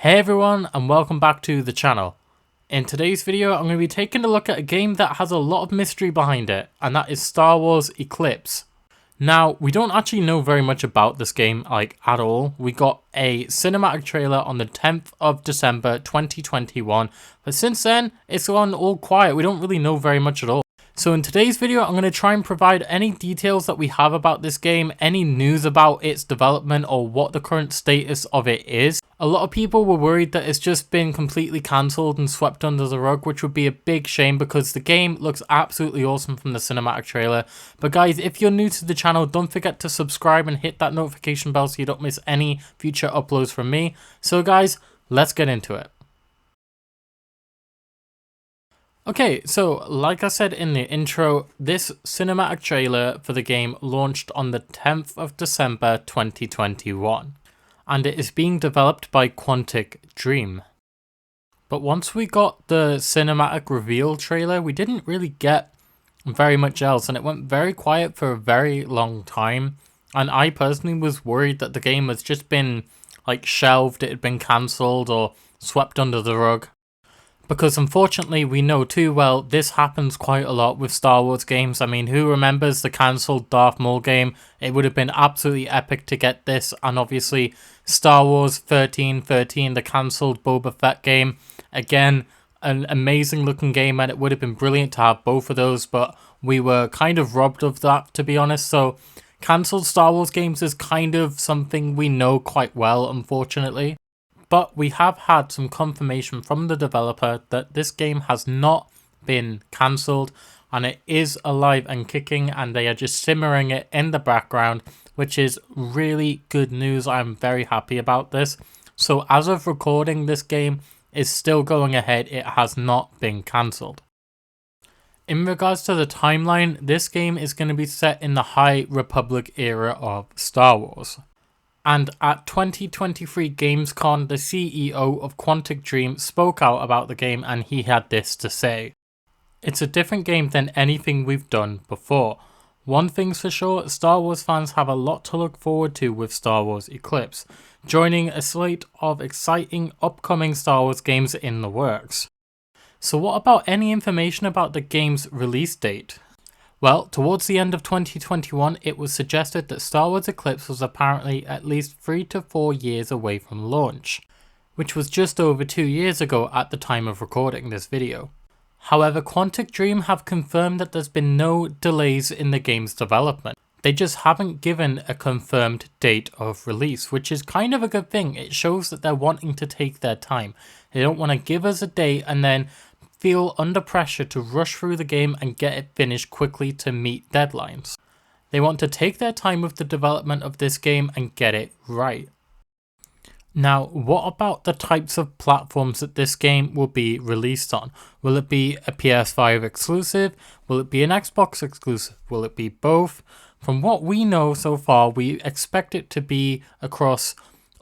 Hey everyone, and welcome back to the channel. In today's video, I'm going to be taking a look at a game that has a lot of mystery behind it, and that is Star Wars Eclipse. Now, we don't actually know very much about this game, at all. We got a cinematic trailer on the 10th of December 2021, but since then, it's gone all quiet. We don't really know very much at all. So in today's video, I'm going to try and provide any details that we have about this game, any news about its development or what the current status of it is. A lot of people were worried that it's just been completely cancelled and swept under the rug, which would be a big shame because the game looks absolutely awesome from the cinematic trailer. But guys, if you're new to the channel, don't forget to subscribe and hit that notification bell so you don't miss any future uploads from me. So guys, let's get into it. Okay, so like I said in the intro, this cinematic trailer for the game launched on the 10th of December 2021, and it is being developed by Quantic Dream. But once we got the cinematic reveal trailer, we didn't really get very much else, and it went very quiet for a very long time, and I personally was worried that the game has just been shelved, it had been cancelled or swept under the rug. Because unfortunately, we know too well, this happens quite a lot with Star Wars games. I mean, who remembers the cancelled Darth Maul game? It would have been absolutely epic to get this. And obviously, Star Wars 1313, the cancelled Boba Fett game. Again, an amazing looking game, and it would have been brilliant to have both of those. But we were kind of robbed of that, to be honest. So, cancelled Star Wars games is kind of something we know quite well, unfortunately. But we have had some confirmation from the developer that this game has not been cancelled and it is alive and kicking, and they are just simmering it in the background, which is really good news. I'm very happy about this. So as of recording, this game is still going ahead. It has not been cancelled. In regards to the timeline, this game is going to be set in the High Republic era of Star Wars. And at 2023 Gamescom, the CEO of Quantic Dream spoke out about the game, and he had this to say. It's a different game than anything we've done before. One thing's for sure, Star Wars fans have a lot to look forward to with Star Wars Eclipse, joining a slate of exciting upcoming Star Wars games in the works. So what about any information about the game's release date? Well, towards the end of 2021, it was suggested that Star Wars Eclipse was apparently at least 3 to 4 years away from launch, which was just over 2 years ago at the time of recording this video. However, Quantic Dream have confirmed that there's been no delays in the game's development. They just haven't given a confirmed date of release, which is kind of a good thing. It shows that they're wanting to take their time. They don't want to give us a date and then feel under pressure to rush through the game and get it finished quickly to meet deadlines. They want to take their time with the development of this game and get it right. Now, what about the types of platforms that this game will be released on? Will it be a PS5 exclusive? Will it be an Xbox exclusive? Will it be both? From what we know so far, we expect it to be across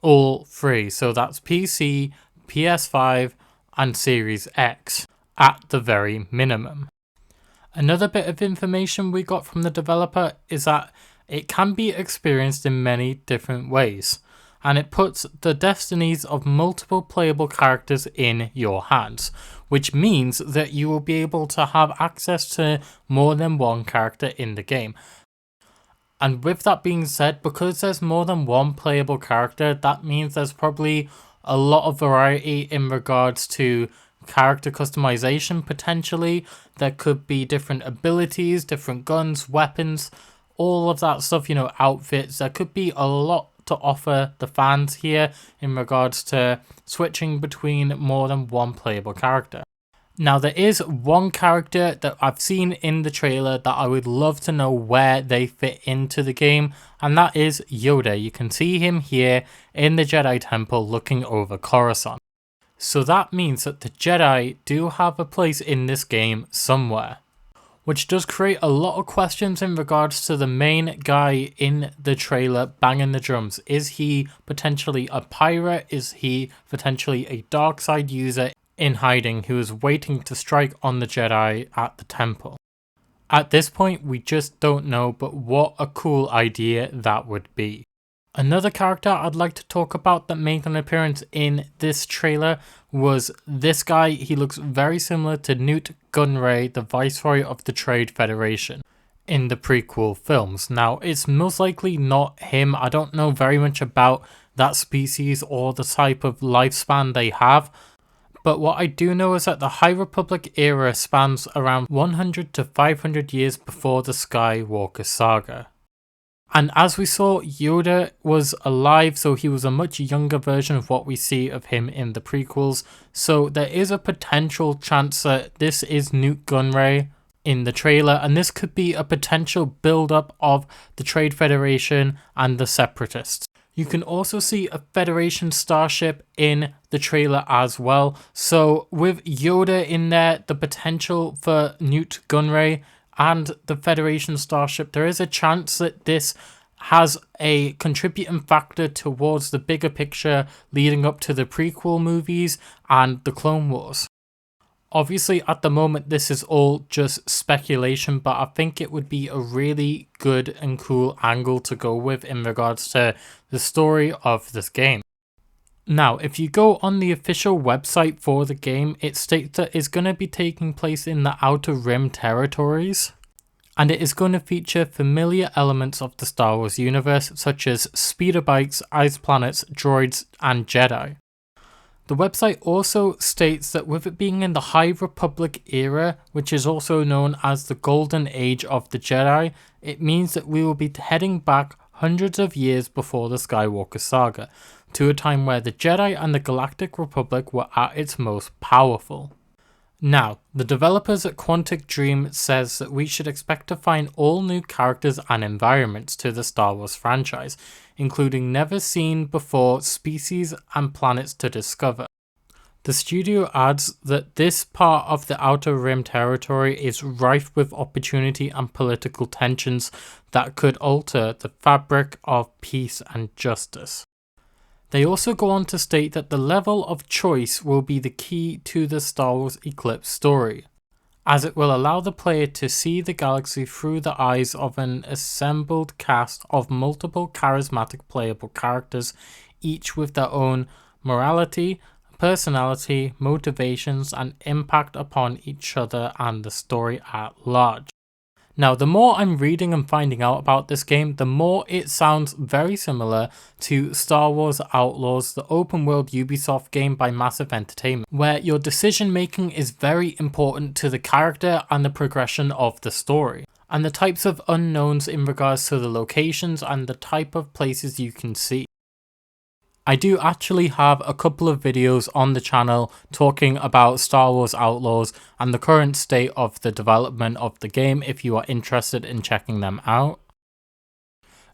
all three. So that's PC, PS5, and Series X. At the very minimum. Another bit of information we got from the developer is that it can be experienced in many different ways, and it puts the destinies of multiple playable characters in your hands, which means that you will be able to have access to more than one character in the game. And with that being said, because there's more than one playable character, that means there's probably a lot of variety in regards to character customization. Potentially there could be different abilities, different guns, weapons, all of that stuff, outfits. There could be a lot to offer the fans here in regards to switching between more than one playable character. Now, there is one character that I've seen in the trailer that I would love to know where they fit into the game, and that is Yoda. You can see him here in the Jedi Temple looking over Coruscant. So that means that the Jedi do have a place in this game somewhere, which does create a lot of questions in regards to the main guy in the trailer banging the drums. Is he potentially a pirate? Is he potentially a dark side user in hiding who is waiting to strike on the Jedi at the temple? At this point, we just don't know, but what a cool idea that would be. Another character I'd like to talk about that made an appearance in this trailer was this guy. He looks very similar to Newt Gunray, the Viceroy of the Trade Federation in the prequel films. Now, it's most likely not him. I don't know very much about that species or the type of lifespan they have. But what I do know is that the High Republic era spans around 100 to 500 years before the Skywalker saga. And as we saw, Yoda was alive, so he was a much younger version of what we see of him in the prequels. So there is a potential chance that this is Newt Gunray in the trailer, and this could be a potential build-up of the Trade Federation and the Separatists. You can also see a Federation starship in the trailer as well. So with Yoda in there, the potential for Newt Gunray and the Federation starship, there is a chance that this has a contributing factor towards the bigger picture leading up to the prequel movies and the Clone Wars. Obviously, at the moment, this is all just speculation, but I think it would be a really good and cool angle to go with in regards to the story of this game. Now, if you go on the official website for the game, it states that it's going to be taking place in the Outer Rim territories, and it is going to feature familiar elements of the Star Wars universe, such as speeder bikes, ice planets, droids, and Jedi. The website also states that with it being in the High Republic era, which is also known as the Golden Age of the Jedi, it means that we will be heading back hundreds of years before the Skywalker saga, to a time where the Jedi and the Galactic Republic were at its most powerful. Now, the developers at Quantic Dream says that we should expect to find all new characters and environments to the Star Wars franchise, including never seen before species and planets to discover. The studio adds that this part of the Outer Rim territory is rife with opportunity and political tensions that could alter the fabric of peace and justice. They also go on to state that the level of choice will be the key to the Star Wars Eclipse story, as it will allow the player to see the galaxy through the eyes of an assembled cast of multiple charismatic playable characters, each with their own morality, personality, motivations, and impact upon each other and the story at large. Now, the more I'm reading and finding out about this game, the more it sounds very similar to Star Wars Outlaws, the open world Ubisoft game by Massive Entertainment, where your decision making is very important to the character and the progression of the story, and the types of unknowns in regards to the locations and the type of places you can see. I do actually have a couple of videos on the channel talking about Star Wars Outlaws and the current state of the development of the game if you are interested in checking them out.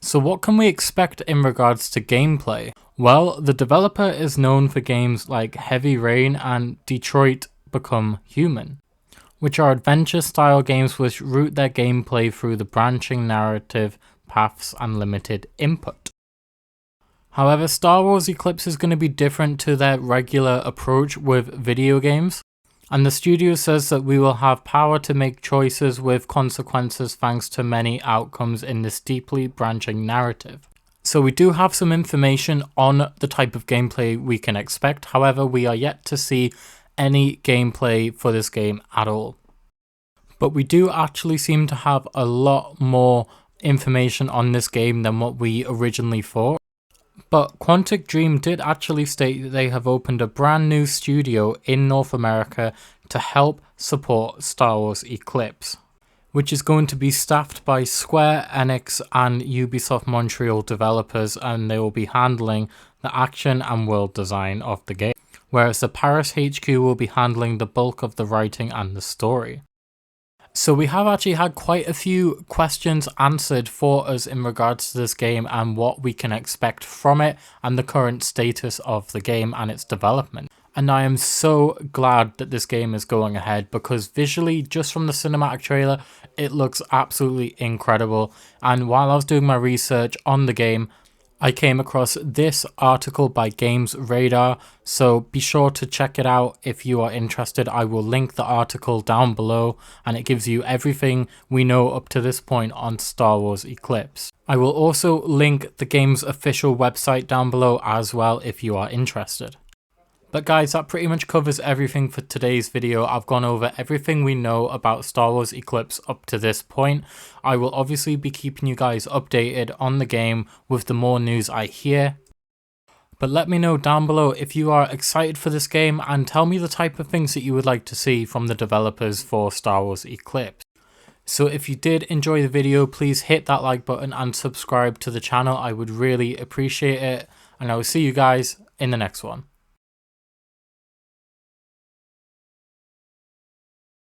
So what can we expect in regards to gameplay? Well, the developer is known for games like Heavy Rain and Detroit Become Human, which are adventure style games which route their gameplay through the branching narrative paths and limited input. However, Star Wars Eclipse is going to be different to their regular approach with video games, and the studio says that we will have power to make choices with consequences thanks to many outcomes in this deeply branching narrative. So we do have some information on the type of gameplay we can expect, however we are yet to see any gameplay for this game at all. But we do actually seem to have a lot more information on this game than what we originally thought. But Quantic Dream did actually state that they have opened a brand new studio in North America to help support Star Wars Eclipse, which is going to be staffed by Square Enix and Ubisoft Montreal developers, and they will be handling the action and world design of the game, whereas the Paris HQ will be handling the bulk of the writing and the story. So we have actually had quite a few questions answered for us in regards to this game and what we can expect from it and the current status of the game and its development. And I am so glad that this game is going ahead, because visually, just from the cinematic trailer, it looks absolutely incredible. And while I was doing my research on the game, I came across this article by Games Radar, so be sure to check it out if you are interested. I will link the article down below, and it gives you everything we know up to this point on Star Wars Eclipse. I will also link the game's official website down below as well if you are interested. But guys, that pretty much covers everything for today's video. I've gone over everything we know about Star Wars Eclipse up to this point. I will obviously be keeping you guys updated on the game with the more news I hear. But let me know down below if you are excited for this game, and tell me the type of things that you would like to see from the developers for Star Wars Eclipse. So if you did enjoy the video, please hit that like button and subscribe to the channel. I would really appreciate it. And I will see you guys in the next one.